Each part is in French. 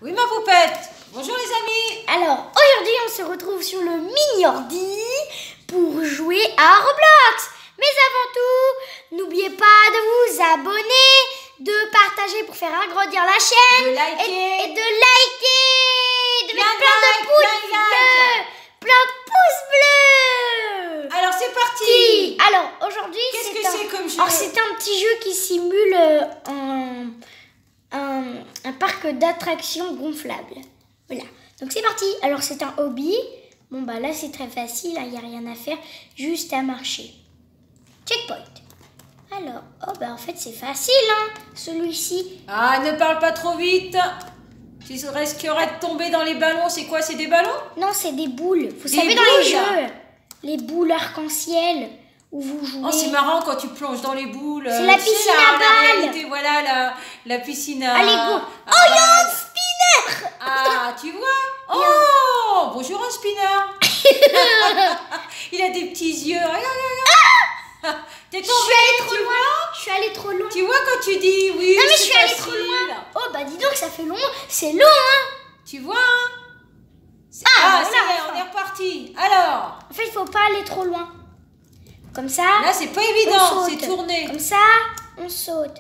Oui, ma poupette. Bonjour les amis. Alors, aujourd'hui, on se retrouve sur le mini-ordi pour jouer à Roblox. Mais avant tout, n'oubliez pas de vous abonner, de partager pour faire agrandir la chaîne. De liker. Et de liker. De mettre plein de pouces bleus. Plein de pouces bleus. Alors, c'est parti. Alors, aujourd'hui, qu'est-ce que c'est comme jeu? Alors, c'est un petit jeu qui simule un parc d'attractions gonflable. Voilà. Donc, c'est parti. Alors, c'est un hobby. Bon, bah là, c'est très facile. Il n'y a rien à faire. Juste à marcher. Checkpoint. Alors, oh, bah en fait, c'est facile, hein, celui-ci. Ah, ne parle pas trop vite. Tu risquerais de tomber dans les ballons. C'est quoi? C'est des ballons? Non, c'est des boules. Vous Des savez, dans boules. les jeux, les boules arc-en-ciel où vous jouez. Oh, c'est marrant quand tu plonges dans les boules. C'est la piscine à la balles. réalité, voilà, la piscine à... Allez, go. à Oh, il y a un balles. spinner. Ah, tu vois? Oh, bonjour un spinner. Il a des petits yeux. Regarde. T'es tombé, Je suis allée trop tu loin. vois? Je suis allée trop loin. Tu vois quand tu dis oui, Non, mais je c'est suis allée facile. trop loin. Oh, bah dis donc, ça fait long. C'est long, hein. Tu vois, hein? Ah, voilà, ça y est, enfin. on est reparti. Alors, En fait, il faut pas aller trop loin. Comme ça. là, c'est pas on évident, saute. c'est tourné. Comme ça, on saute.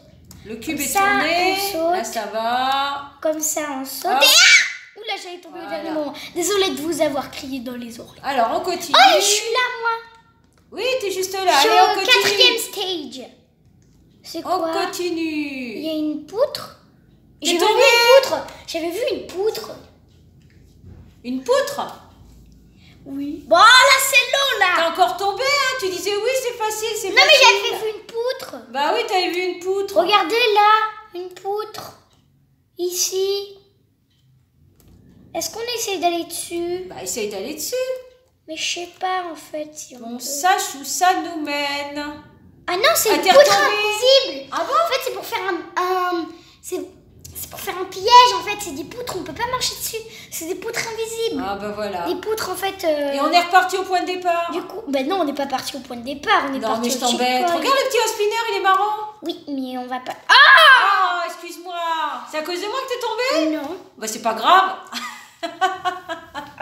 Le cube Comme est ça, tourné. on saute. Là, ça va. Comme ça, on saute. Hop. Et ah! Oula, j'allais tomber au Voilà. dernier moment. Désolée de vous avoir crié dans les oreilles. Alors, on continue. Oh, je suis là, moi. Oui, t'es juste là. Je suis Allez, on au continue. 4e stage. C'est On quoi? Il continue. y a une poutre. T'es J'avais vu tombé? une poutre. J'avais vu une poutre. Une poutre? Oui. Bon, là, c'est long, T'es là. encore tombé, hein? Tu disais oui, c'est facile, c'est Non, facile. mais j'avais vu une poutre. Bah oui, t'avais vu une poutre. Regardez là, une poutre. Ici. Est-ce qu'on essaie d'aller dessus? Bah, essaye d'aller dessus. Mais je sais pas en fait si on On peut. sache où ça nous mène. Ah non, c'est Ah, une t'es poutre retombée. invisible. Ah bon? En fait, c'est pour faire c'est pour faire un piège en fait. C'est des poutres, on peut pas marcher dessus. C'est des poutres invisibles. Ah bah voilà. Des poutres en fait. Et on est reparti au point de départ. Du coup, ben non, on n'est pas parti au point de départ. On est Non, parti mais je au t'embête. checkpoint. Regarde le petit spinner, il est marrant. Oui, mais on va pas. Ah, excuse-moi. C'est à cause de moi que t'es tombé? Non. Bah, c'est pas grave.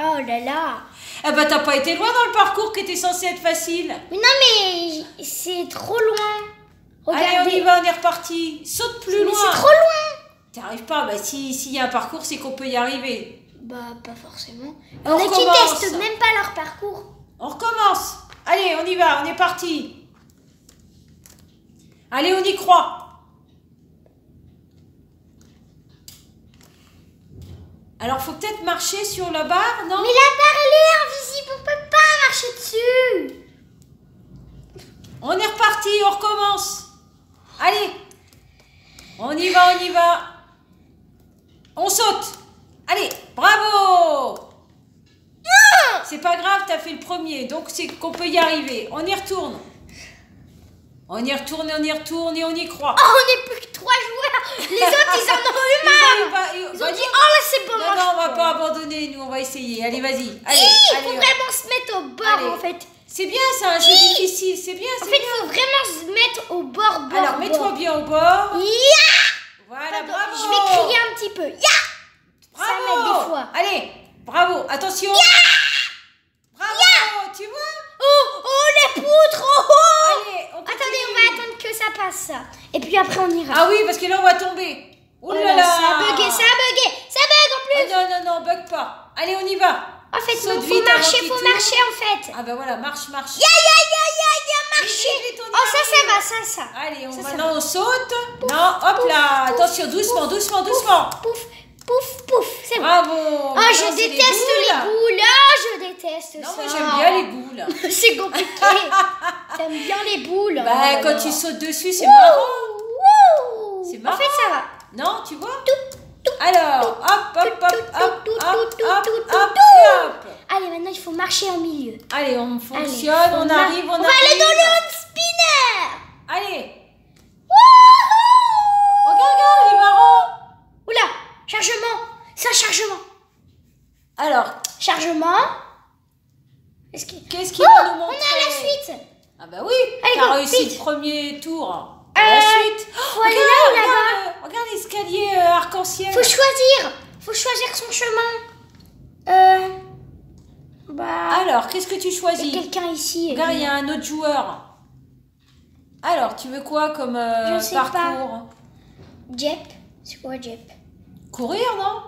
Oh là là. Eh bah, t'as pas été loin dans le parcours qui était censé être facile. Mais non, mais c'est trop loin. Regardez. Allez, on y va, on est reparti. Saute plus Mais loin. c'est trop loin. T'arrives pas. Bah, s'il y a un parcours, c'est qu'on peut y arriver. Bah, pas forcément. On Il y en a qui recommence. testent même pas leur parcours. On recommence. Allez, on y va, on est parti. Allez, on y croit. Alors, faut peut-être marcher sur la barre, non? Mais la barre, elle est invisible, on peut pas marcher dessus. On est reparti, on recommence. Allez. On y va, on y va. On saute. Allez, bravo. C'est pas grave, t'as fait le premier, donc c'est qu'on peut y arriver. On y retourne. On y retourne, on y retourne et on y croit. Oh, on n'est plus que 3 joueurs. Les autres, ils en ont eu marre. Ils ont dit, oh là, c'est bon. Non, non, on va pas abandonner, nous, on va essayer. Allez, vas-y. Allez, Il faut allez, vraiment se mettre au bord, Allez. en fait. C'est bien, c'est un jeu difficile, c'est bien, En c'est fait, il bien. faut vraiment se mettre au bord, Alors, mets-toi bien au bord. Ya. Voilà, Pardon, bravo. je vais crier un petit peu. Ya. Bravo. Ça m'aide des fois. Allez, bravo, attention. Bravo, tu vois? Oh, les poutres. Oh. Allez, on Attendez, continue. on va attendre que ça passe, ça. Et puis après, on ira. Ah oui, parce que là, on va tomber. Oh là là. Ça a bugué, ça a bugué. Ça bug en plus. Oh, non, non, bug pas. Allez, on y va. En fait, Saute non, vite faut avant marcher, qu'il faut tourne. marcher en fait. Ah bah voilà, marche. Ya, marcher. Vite, on y Oh, ça arrive. va, ça. Allez, Ça, ça maintenant on saute. Non, hop là. pouf, Attention, doucement. Pouf, c'est bon. Bravo. Oh, Maintenant, je c'est déteste les boules. boules. Oh, je déteste Non, ça. moi j'aime bien les boules. C'est compliqué. T'aimes bien les boules. Bah, Oh là quand là. tu sautes dessus, c'est marrant. Wouh. C'est En marrant. fait, ça va. Non, tu vois? Alors, hop. Allez, maintenant, il faut marcher au milieu. Allez, on fonctionne, Allez, on arrive, on va aller dans le hot spinner. Allez. Regarde, il est marrant. Oula, chargement. C'est un chargement. Alors, Chargement. qu'est-ce qu'il Oh, va nous on montrer? est à la suite. Ah bah oui, Allez, t'as go, réussi vite. le premier tour. À la suite. Faut aller là ou là-bas? Regarde l'escalier arc-en-ciel. Faut choisir. Faut choisir son chemin. Bah... Alors, qu'est-ce que tu Il y choisis? a quelqu'un ici. Regarde, il y a un autre joueur. Alors, tu veux quoi comme Je sais pas. parcours? Jep. C'est quoi Jep? Courir, non?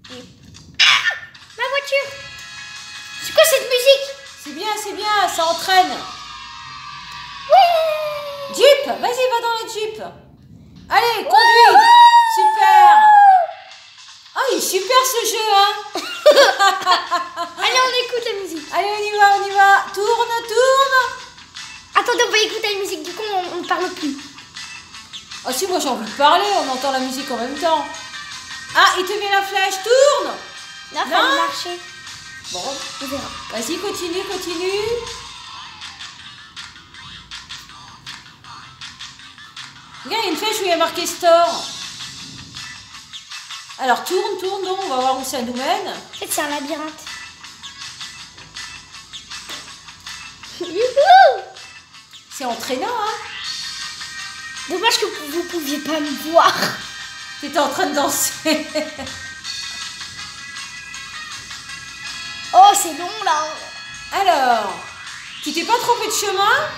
Ma voiture. C'est quoi cette musique? C'est bien, ça entraîne. Ouais. Jeep, vas-y, va dans le Jeep. Allez, conduis. Super. Ah, il est super ce jeu, hein. Allez, on écoute la musique. Allez, on y va. Tourne. Attendez, on va écouter la musique. Du coup, on ne parle plus. Ah si, moi j'ai envie de parler, on entend la musique en même temps. Ah, il te met la flèche, tourne. Là, il fallait marcher. Bon, On verra. vas-y, continue. Regarde, il y a une flèche où il y a marqué store. Alors tourne, donc, on va voir où ça nous mène. En fait, c'est un labyrinthe. Youhou! C'est entraînant, hein. Dommage que vous pouviez pas me voir. T'étais en train de danser. Oh, c'est long là. Alors, tu t'es pas trompé de chemin?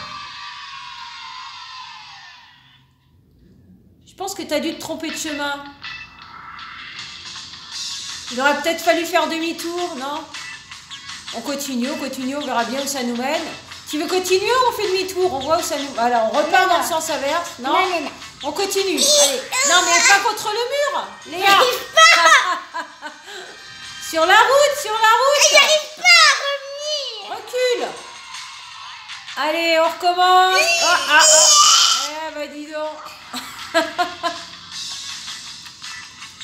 Je pense que tu as dû te tromper de chemin. Il aurait peut-être fallu faire demi-tour, non? On continue, on verra bien où ça nous mène. Tu veux continuer ou on fait demi-tour? On voit où ça nous... Alors, on repart dans le sens inverse, non? Non. On continue. Allez. Non, mais pas contre le mur, Léa. J'arrive pas. Sur la route. J'arrive pas à revenir. Recule. Allez, on recommence. Eh ben, dis donc.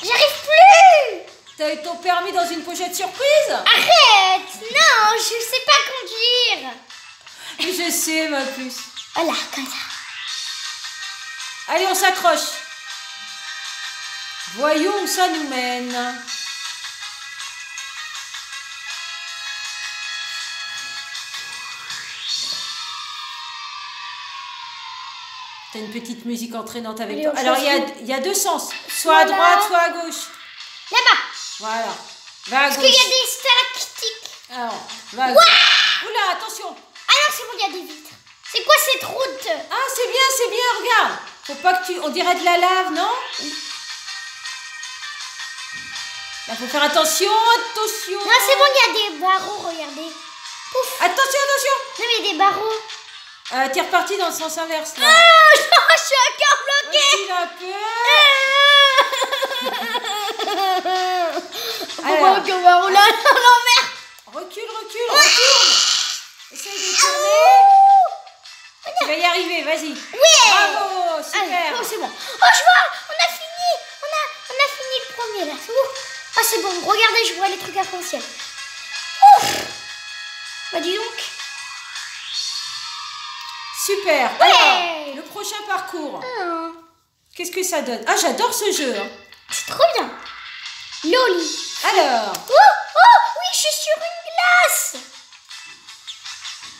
J'arrive plus. T'as eu ton permis dans une pochette surprise? Arrête. Non, je sais pas conduire. Je sais, ma puce. Voilà, comme ça. Allez, on s'accroche. Voyons où ça nous mène. T'as une petite musique entraînante avec Allez, toi. on Alors, choisit. il y a deux sens. Soit à Là. droite, soit à gauche. Là-bas. Voilà. Va à Parce gauche. qu'il y a des stalactites. Alors, va à gauche. Oula, attention. Ah non, c'est bon, il y a des vitres. C'est quoi cette route? Ah, c'est bien, regarde. Faut pas que tu... On dirait de la lave, non? Là, faut faire attention. Non, c'est bon, il y a des barreaux, regardez. Pouf. Attention. Non, mais il y a des barreaux. T'es reparti dans le sens inverse, là. Ah, non, je suis encore bloquée. Recule un peu. Pourquoi Alors. on va rouler à l'envers? Recule, retourne. Essaye de tourner. Tu vas y arriver, vas-y. Oui. Bravo, Allez, super. oh, c'est bon. Oh, je vois, on a fini. On a fini le premier, là. Ah, c'est bon. Regardez, je vois les trucs arc-en-ciel. Ouf. Bah, dis donc. Super. Ouais. Alors, le prochain parcours. Ah, Qu'est-ce que ça donne? Ah, j'adore ce jeu. Hein. c'est trop bien. Loli. Alors, Oh, oui, je suis sur une glace.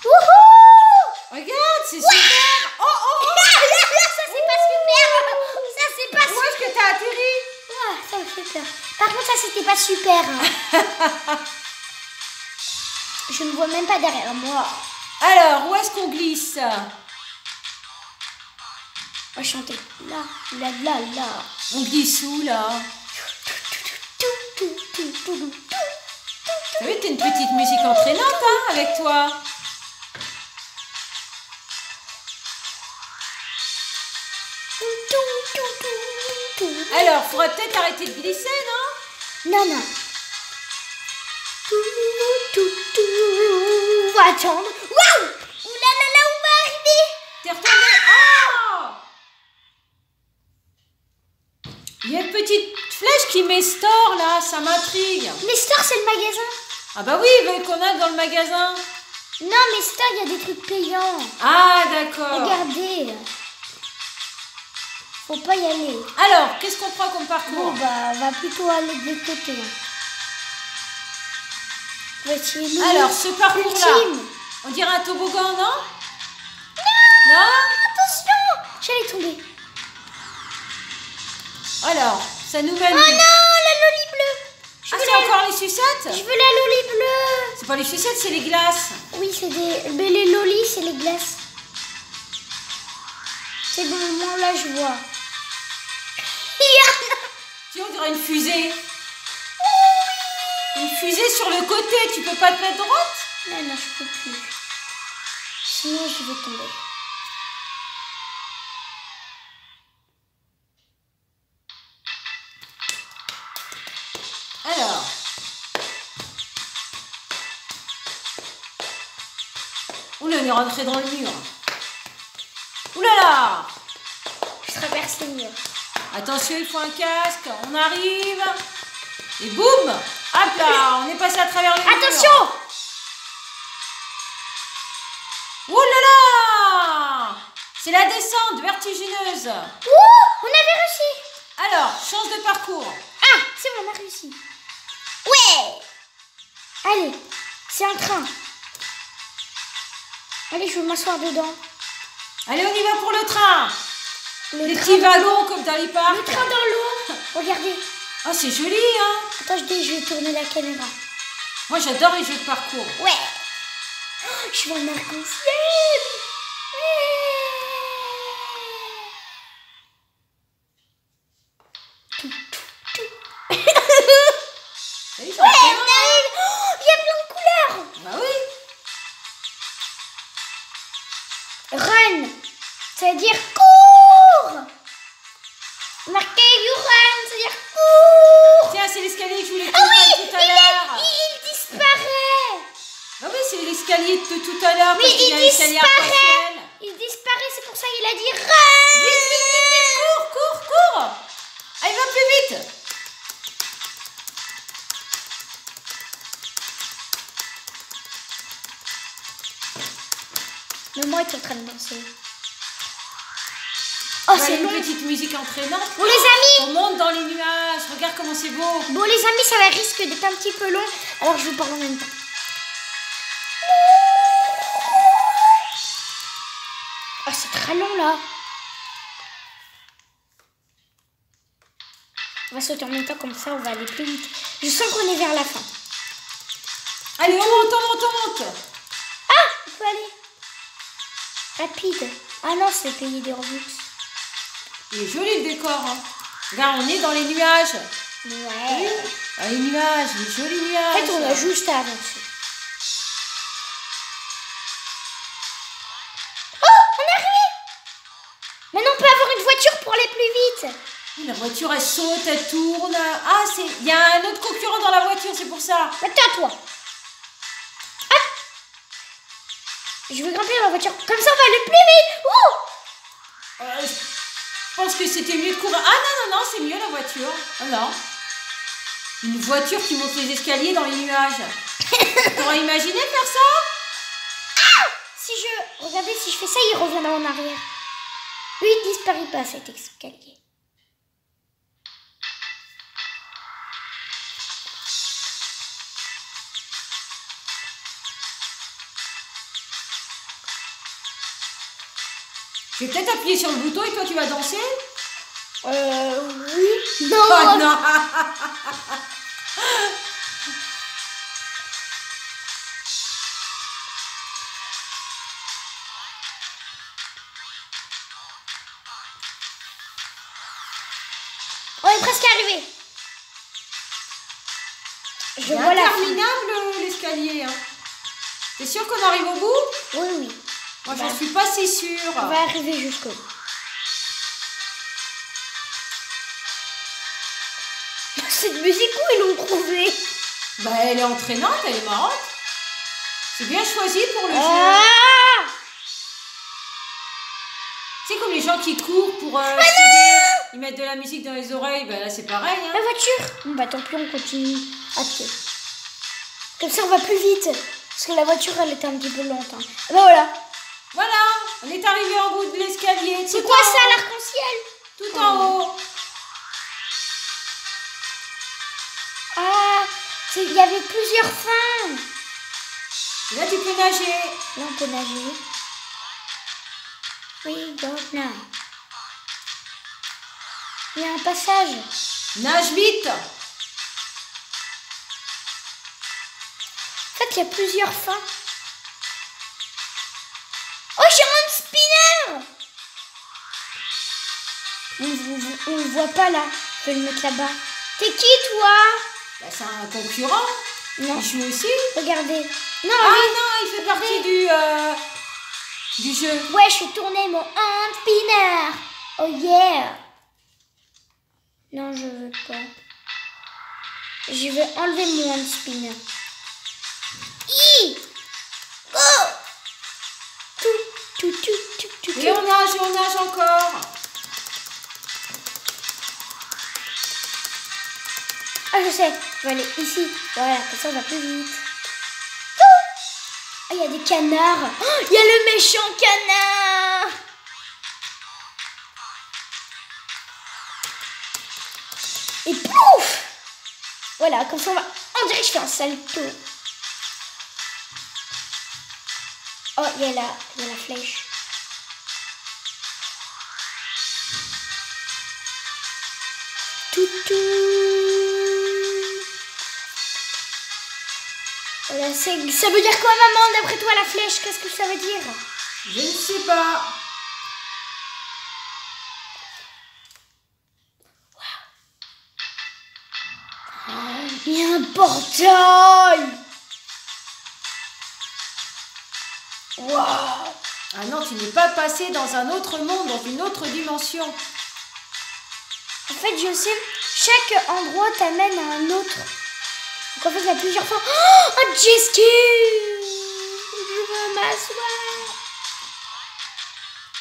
Wouhou. regarde, c'est super. Oh. Ça, c'est pas super. Ça, c'est pas Où est-ce que t'as atterri? Ah, ça me fait peur. Par contre, ça, c'était pas super. Hein. Je ne vois même pas derrière moi. Alors, où est-ce qu'on glisse? On va chanter. Là. On glisse où, là? T'as vu, t'as une petite musique entraînante, hein, avec toi. Alors, faudrait peut-être arrêter de glisser, non? Non. On va attendre. Waouh! Ouh là là, on va arriver. T'es retourné. Oh! Il y a une petite flèche qui met store, là, ça m'intrigue. Mais Store, c'est le magasin. Ah bah oui, il veut qu'on aille dans le magasin. Non, mais Store, il y a des trucs payants. Ah, d'accord. Regardez. Faut pas y aller. Alors, qu'est-ce qu'on prend comme Bon, parcours? bah, va plutôt aller de l'autre côté. On va essayer Alors, ce parcours-là, ultime. on dirait un toboggan, non? Non! Non? Attention! J'allais tomber. Alors, ça nous mène... Oh non, la loli bleue! encore les sucettes? Je veux la loli bleue. C'est pas les sucettes, c'est les glaces. Oui, c'est des... Mais les lolis, c'est les glaces. C'est bon, moi là, je vois. Tu on dirait une fusée. Une fusée sur le côté, tu peux pas te mettre droite? Non, non, je peux plus. Sinon, je vais tomber. Alors. Oula, on est rentré dans le mur. Oulala! Je traverse les murs. Attention, il faut un casque. On arrive. Et boum! Hop là, on est passé à travers les murs. Attention! Oh là là! C'est la descente vertigineuse. Ouh, on avait réussi. Alors, change de parcours. Ah, c'est bon, on a réussi. Ouais! Allez, c'est un train. Allez, je veux m'asseoir dedans. Allez, on y va pour le train. Le Les train petits dans wagons l'eau. comme dans les parcs. Le train dans l'eau. Regardez. Oh, c'est joli, hein? Attends, je vais tourner la caméra. Moi, j'adore les jeux de parcours. Ouais. Oh, je vois un arc-en-ciel. Oui, Ouais, on arrive. Oh, il y a plein de couleurs. Bah oui. Run, c'est-à-dire cours. Marqué you run, c'est-à-dire cours. Tiens, c'est l'escalier que je voulais te Ah montrer oui, tout à l'heure. il disparaît. Bah oui, c'est l'escalier de tout à l'heure. Mais parce qu'il y a l'escalier arc-en-ciel. Il disparaît, c'est pour ça qu'il a dit run. Vite, vite, vite, vite, cours, cours, cours. Allez, va plus vite. Maman est en train de danser. Oh, Voilà, c'est une long. petite musique entraînante. Bon, les amis. On monte dans les nuages. Regarde comment c'est beau. Bon, les amis, ça va risque d'être un petit peu long. Alors, je vous parle en même temps. Oh, c'est très long, là. On va sauter en même temps, comme ça, on va aller plus vite. Je sens qu'on est vers la fin. Allez, on monte, on monte, on monte. Ah, on peut aller. Rapide. Ah non, c'est payer des Robux. Il est joli le décor. Hein. Regarde, on est dans les nuages. Ouais. Dans les nuages, les jolis nuages. En fait, on a juste à avancer. Oh, on est arrivé. Maintenant, on peut avoir une voiture pour aller plus vite. La voiture, elle saute, elle tourne. Ah, il y a un autre concurrent dans la voiture, c'est pour ça. Maintenant, à toi. Ah. Je veux grimper dans la voiture. Comme ça, on va aller plus vite. Ouh. Je pense que c'était mieux de courir. Ah non, non, non, c'est mieux la voiture. Ah non. Une voiture qui monte les escaliers dans les nuages. T'aurais imaginé faire ça? Si je... Regardez, si je fais ça, il revient en arrière. Lui, il disparaît pas, cet escalier. Je vais peut-être appuyer sur le bouton et toi tu vas danser? Oui. Non. Oh non. On est presque arrivé. Je vois la fin. Interminable l'escalier. Hein. T'es sûr qu'on arrive au bout? Oui, oui. Moi j'en suis pas si sûre. On va arriver jusqu'au bout. Cette musique, où ils l'ont trouvée? Bah elle est entraînante, elle est marrante. C'est bien choisi pour le jeu. Ah. C'est comme les gens qui courent pour s'aider. Ils mettent de la musique dans les oreilles. Bah là c'est pareil. Hein. La voiture. Bon, bah tant pis, on continue à pied. Comme ça, on va plus vite. Parce que la voiture, elle était un petit peu lente. Hein. Ah bah voilà. Voilà, on est arrivé au bout de l'escalier. C'est quoi ça, l'arc-en-ciel? Tout en haut. Ah, il y avait plusieurs fins. Et là tu peux nager. Là, on peut nager. Oui, go now. Il y a un passage. Nage vite. En fait, il y a plusieurs fins. Oh, j'ai un spinner! On le voit pas là. Je vais le mettre là-bas. T'es qui, toi? Bah, c'est un concurrent. Non. Il joue aussi. Regardez. Non, Ah lui. non, il fait partie du jeu. Ouais, je vais tourner mon hand spinner. Oh yeah. Non, je veux pas. Je vais enlever mon hand spinner. Go. Tout. Et on nage encore. Ah, je sais. Je vais aller ici. Voilà, comme ça, on va plus vite. Ah, il y a des canards. Oh, il y a le méchant canard. Et pouf! Voilà, comme ça, on dirait que je fais un salto. Oh, il y a la flèche. Tout. Voilà, ça veut dire quoi, maman, d'après toi, la flèche? Qu'est-ce que ça veut dire? Je ne sais pas. Il y a un portail. Waouh. Ah non, tu n'es pas passé dans un autre monde, dans une autre dimension. En fait, je sais, chaque endroit t'amène à un autre. Donc en fait, il y a plusieurs fois. Oh, un jet ski. Je veux m'asseoir.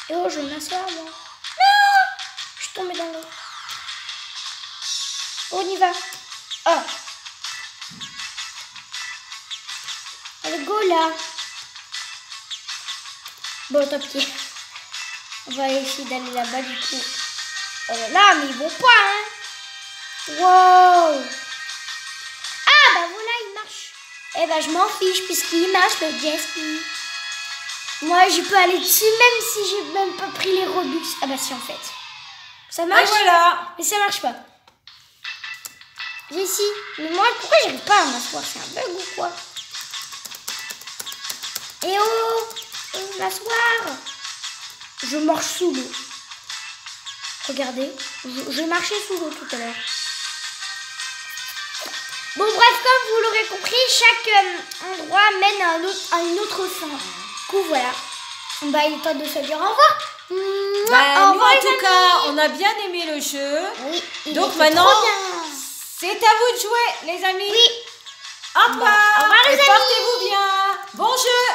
Et oh, je veux m'asseoir, moi. Non, je suis tombée dans l'eau. On y va. Oh. Allez, go là. Bon, tant pis. On va essayer d'aller là-bas du coup. Oh là là, mais ils vont pas, hein. Wow. Ah, bah voilà, il marche. Eh ben, je m'en fiche puisqu'il marche le jet ski. Moi, je peux aller dessus même si j'ai même pas pris les Robux. Ah bah si, en fait. Ça marche. Et voilà. Mais ça marche pas. Ici. Mais moi, pourquoi j'arrive pas à m'asseoir? C'est un bug ou quoi? Eh oh, m'asseoir. Je marche sous l'eau. Regardez, je marchais sous l'eau tout à l'heure. Bon, bref, comme vous l'aurez compris, chaque endroit mène à une autre fin. Du coup, voilà. Bah, il est temps de se dire au revoir. Bah, nous, en tout cas, on a bien aimé le jeu. Oui, donc maintenant, c'est à vous de jouer, les amis. Oui. Au revoir. Au revoir, les et amis. portez-vous bien. Bon jeu.